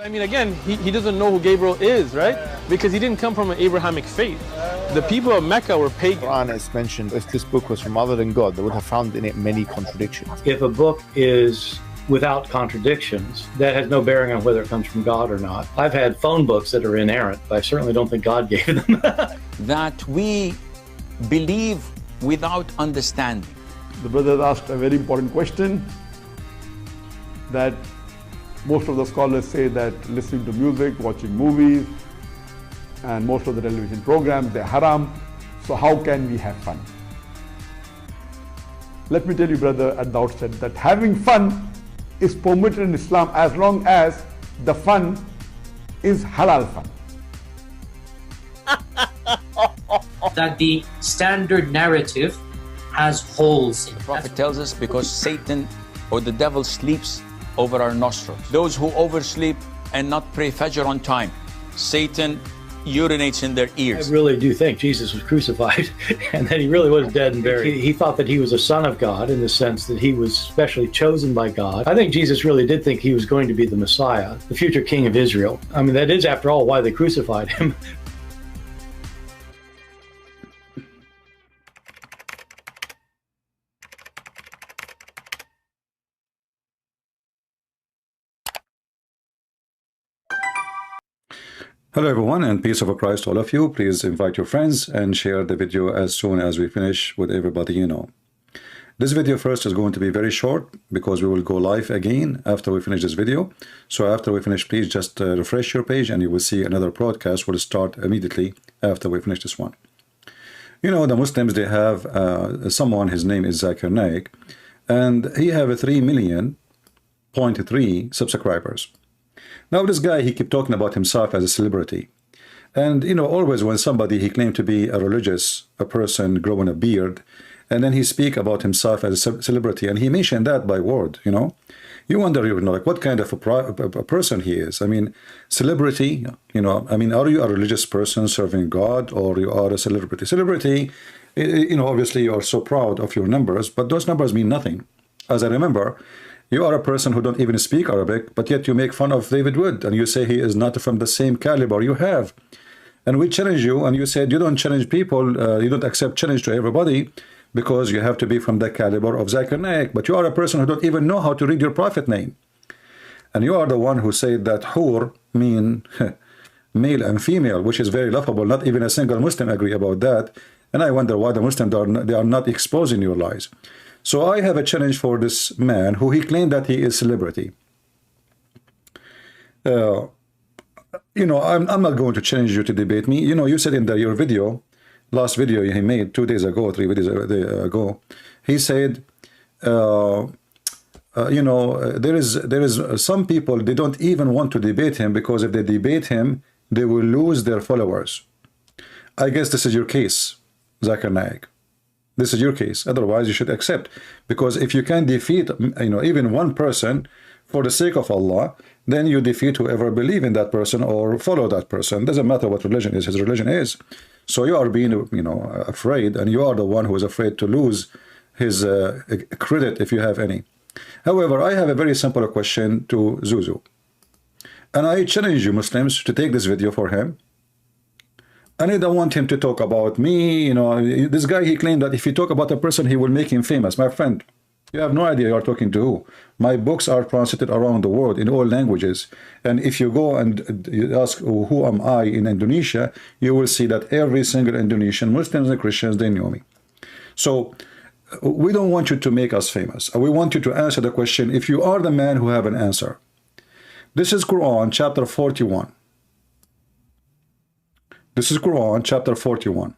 I mean, again, he doesn't know who Gabriel is, right? Because he didn't come from an Abrahamic faith. The people of Mecca were pagan. Quran is mentioned, if this book was from other than God, they would have found in it many contradictions. If a book is without contradictions, that has no bearing on whether it comes from God or not. I've had phone books that are inerrant, but I certainly don't think God gave them. That we believe without understanding. The brother asked a very important question, that most of the scholars say that listening to music, watching movies, and most of the television programs, they're haram. So how can we have fun? Let me tell you, brother, at the outset, that having fun is permitted in Islam as long as the fun is halal fun. That the standard narrative has holes in it. The Prophet tells us because Satan or the devil sleeps over our nostrils. Those who oversleep and not pray Fajr on time, Satan urinates in their ears. I really do think Jesus was crucified and that he really was dead and buried. He thought that he was a son of God in the sense that he was specially chosen by God. I think Jesus really did think he was going to be the Messiah, the future king of Israel. I mean, that is, after all, why they crucified him. Hello everyone, and peace of Christ to all of you. Please invite your friends and share the video as soon as we finish with everybody you know. This video first is going to be very short because we will go live again after we finish this video. So after we finish, please just refresh your page and you will see another broadcast will start immediately after we finish this one. You know, the Muslims, they have someone, his name is Zakir Naik, and he have a 3.3 subscribers. Now this guy, he kept talking about himself as a celebrity. And, you know, always when somebody, he claimed to be a religious, a person growing a beard, and then he speak about himself as a celebrity, and he mentioned that by word, you know. You wonder, you know, like what kind of a person he is. I mean, celebrity, you know, I mean, are you a religious person serving God, or you are a celebrity? Celebrity, you know, obviously you are so proud of your numbers, but those numbers mean nothing. As I remember, you are a person who don't even speak Arabic, but yet you make fun of David Wood, and you say he is not from the same caliber you have. And we challenge you, and you said you don't challenge people, you don't accept challenge to everybody, because you have to be from the caliber of Zakir Naik. But you are a person who don't even know how to read your prophet name. And you are the one who said that hur mean male and female, which is very laughable. Not even a single Muslim agree about that. And I wonder why the Muslims they are not exposing your lies. So I have a challenge for this man who he claimed that he is celebrity. You know, I'm not going to challenge you to debate me. You know, you said in your video, last video he made 2 days ago, 3 videos ago, he said, you know, there is some people, they don't even want to debate him because if they debate him, they will lose their followers. I guess this is your case, Zakir Naik. This is your case. Otherwise, you should accept. Because if you can defeat, you know, even one person for the sake of Allah, then you defeat whoever believe in that person or follow that person. Doesn't matter what religion is. His religion is. So you are being, you know, afraid, and you are the one who is afraid to lose his credit if you have any. However, I have a very simple question to Zuzu. And I challenge you Muslims to take this video for him. And I don't want him to talk about me, you know. This guy, he claimed that if you talk about a person, he will make him famous. My friend, you have no idea you are talking to who. My books are translated around the world in all languages. And if you go and you ask, who am I in Indonesia, you will see that every single Indonesian, Muslims and Christians, they know me. So we don't want you to make us famous. We want you to answer the question if you are the man who have an answer. This is Quran chapter 41. This is Quran chapter 41.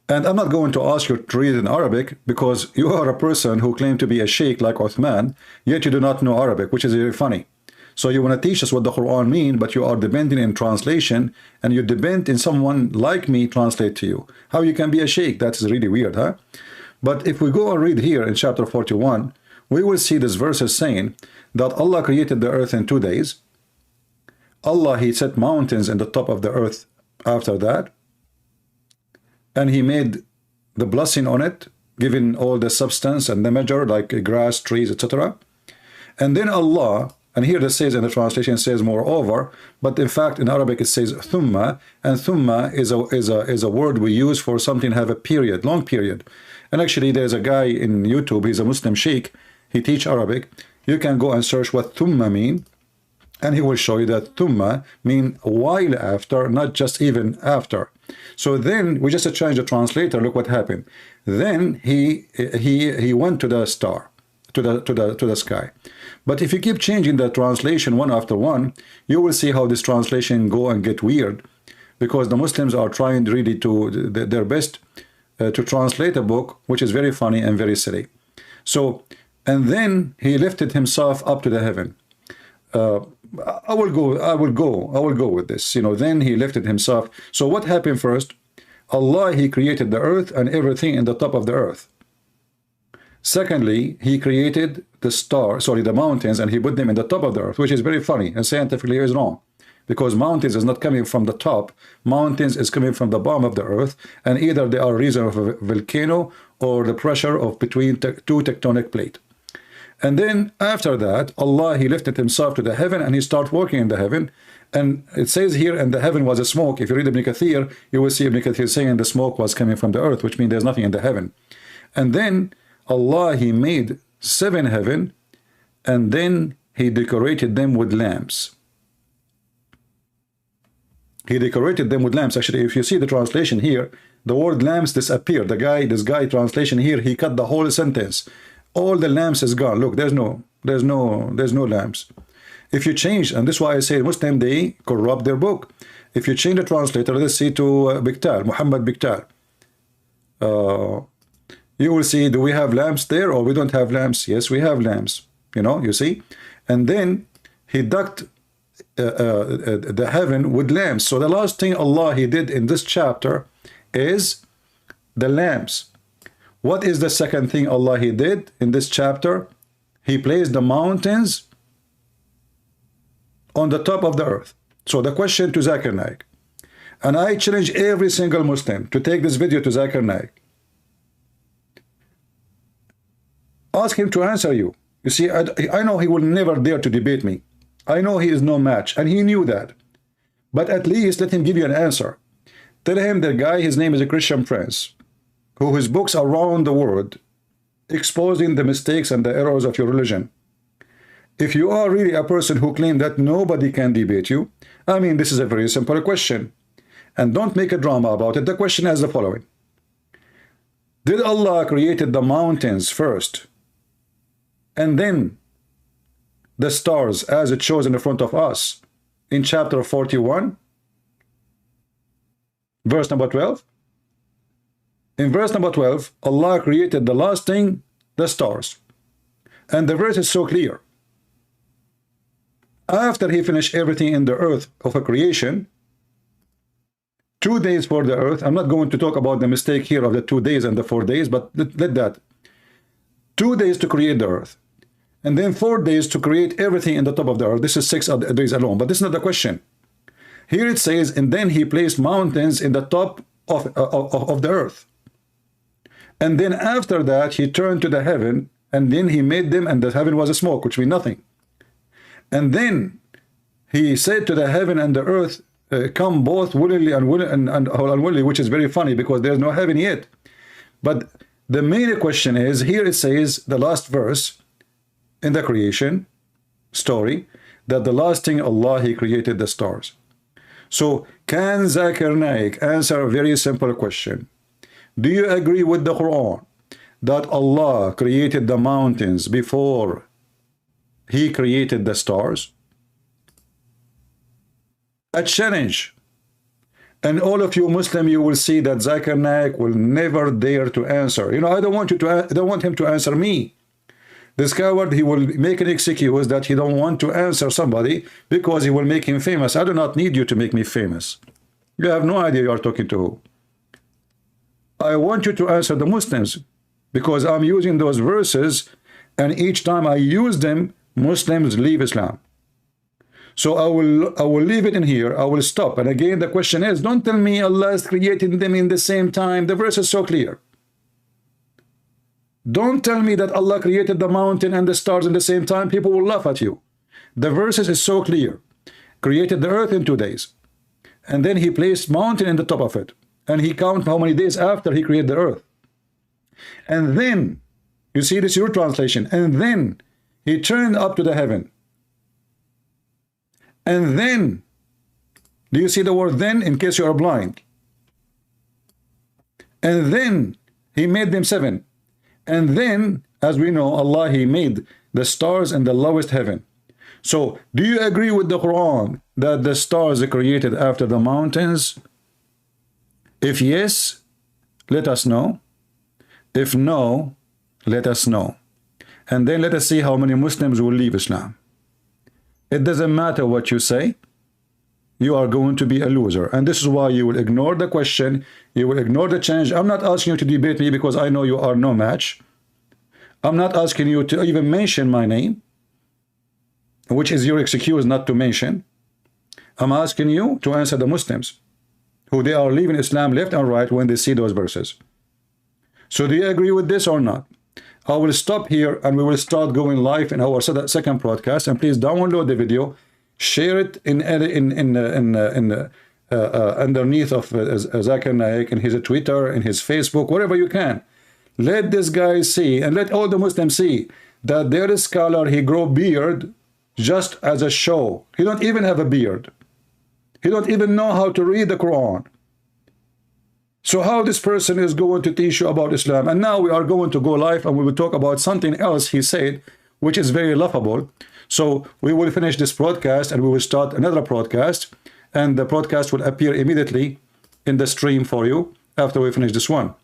And I'm not going to ask you to read in Arabic because you are a person who claimed to be a sheikh like Uthman, yet you do not know Arabic, which is very funny. So you want to teach us what the Quran means, but you are depending in translation, and you depend in someone like me translate to you. How you can be a sheikh? That is really weird, huh? But if we go and read here in chapter 41, we will see this verse is saying that Allah created the earth in 2 days. Allah, he set mountains in the top of the earth after that, and he made the blessing on it, giving all the substance and the measure like grass, trees, etc. And then Allah And here it says in the translation, it says moreover, but in fact in Arabic it says thumma, and thumma is a word we use for something have a period, long period. And actually there's a guy in YouTube, he's a Muslim sheikh, he teach Arabic. You can go and search what thumma mean, and he will show you that thumma mean a while after, not just even after. So then we just change the translator. Look what happened. Then he went to the star, to the sky. But if you keep changing the translation one after one, you will see how this translation go and get weird, because the Muslims are trying really to their best to translate a book which is very funny and very silly. So, and then he lifted himself up to the heaven. I will go with this. You know, then he lifted himself. So what happened first? Allah, he created the earth and everything in the top of the earth. Secondly, he created the mountains, and he put them in the top of the earth, which is very funny and scientifically is wrong, because mountains is not coming from the top. Mountains is coming from the bottom of the earth, and either they are a reason of a volcano or the pressure of between two tectonic plates. And then after that, Allah, he lifted himself to the heaven, and he started working in the heaven. And it says here, and the heaven was a smoke. If you read Ibn Kathir, you will see Ibn Kathir saying the smoke was coming from the earth, which means there's nothing in the heaven. And then Allah, he made 7 heaven, and then he decorated them with lamps. He decorated them with lamps. Actually, if you see the translation here, the word lamps disappeared. This guy translation here, he cut the whole sentence. All the lamps is gone. Look, there's no lamps. If you change, and this is why I say Muslim, they corrupt their book. If you change the translator, let's see to Biktal, Muhammad Biktal, you will see, do we have lamps there or we don't have lamps? Yes, we have lamps. You know, you see? And then he ducked the heaven with lamps. So the last thing Allah, he did in this chapter is the lamps. What is the second thing Allah, he did in this chapter? He placed the mountains on the top of the earth. So the question to Zakir Naik, and I challenge every single Muslim to take this video to Zakir Naik. Ask him to answer you. You see, I know he will never dare to debate me. I know he is no match, and he knew that. But at least let him give you an answer. Tell him the guy, his name is a Christian Prince, who his books around the world exposing the mistakes and the errors of your religion. If you are really a person who claims that nobody can debate you, I mean, this is a very simple question. And don't make a drama about it. The question is the following. Did Allah created the mountains first, and then the stars as it shows in the front of us in chapter 41, verse number 12? In verse number 12, Allah created the last thing, the stars. And the verse is so clear. After he finished everything in the earth of a creation, 2 days for the earth. I'm not going to talk about the mistake here of the 2 days and the 4 days, but let that. 2 days to create the earth. And then 4 days to create everything in the top of the earth. This is 6 days alone, but this is not the question. Here it says, and then he placed mountains in the top of the earth. And then after that, he turned to the heaven, and then he made them, and the heaven was a smoke, which means nothing. And then he said to the heaven and the earth, come both willingly and unwillingly, which is very funny because there's no heaven yet. But the main question is, here it says, the last verse in the creation story, that the last thing Allah, he created the stars. So can Zakir Naik answer a very simple question? Do you agree with the Quran that Allah created the mountains before he created the stars? A challenge. And all of you Muslim, you will see that Zakir Naik will never dare to answer. You know, I don't want him to answer me. This coward, he will make an excuse that he don't want to answer somebody because he will make him famous. I do not need you to make me famous. You have no idea you are talking to who. I want you to answer the Muslims because I'm using those verses, and each time I use them, Muslims leave Islam. So I will leave it in here. I will stop. And again, the question is, don't tell me Allah is creating them in the same time. The verse is so clear. Don't tell me that Allah created the mountain and the stars in the same time. People will laugh at you. The verses is so clear. Created the earth in 2 days. And then he placed mountain in the top of it. And he counted how many days after he created the earth. And then, you see this, your translation, and then he turned up to the heaven. And then, do you see the word then, in case you are blind? And then he made them 7. And then, as we know, Allah, he made the stars in the lowest heaven. So, do you agree with the Quran that the stars are created after the mountains? If yes, let us know. If no, let us know. And then let us see how many Muslims will leave Islam. It doesn't matter what you say. You are going to be a loser. And this is why you will ignore the question. You will ignore the challenge. I'm not asking you to debate me because I know you are no match. I'm not asking you to even mention my name, which is your excuse not to mention. I'm asking you to answer the Muslims who they are leaving Islam left and right when they see those verses. So do you agree with this or not? I will stop here and we will start going live in our second broadcast. And please download the video, share it underneath of Zakir Naik in his Twitter, in his Facebook, wherever you can. Let this guy see, and let all the Muslims see, that there is scholar, he grow beard just as a show. He don't even have a beard. He don't even know how to read the Quran. So how this person is going to teach you about Islam? And now we are going to go live and we will talk about something else he said, which is very laughable. So we will finish this broadcast and we will start another broadcast, and the broadcast will appear immediately in the stream for you after we finish this one.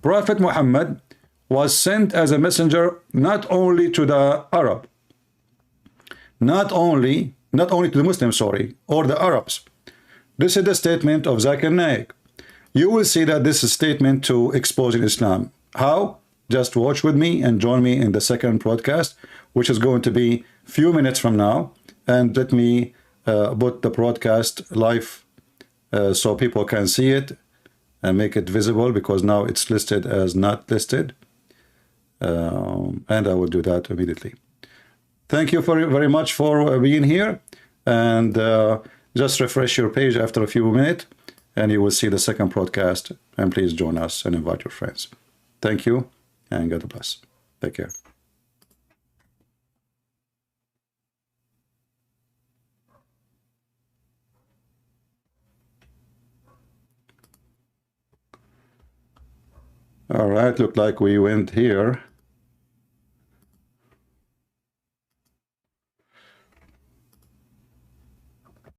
Prophet Muhammad was sent as a messenger not only to the Arab, not only to the Muslims, sorry, or the Arabs. This is the statement of Zakir Naik. You will see that this is a statement to exposing Islam. How? Just watch with me and join me in the second broadcast, which is going to be a few minutes from now. And let me put the broadcast live so people can see it and make it visible, because now it's listed as not listed. And I will do that immediately. Thank you very much for being here. And just refresh your page after a few minutes, and you will see the second broadcast. And please join us and invite your friends. Thank you, and God bless. Take care. All right, look like we went here.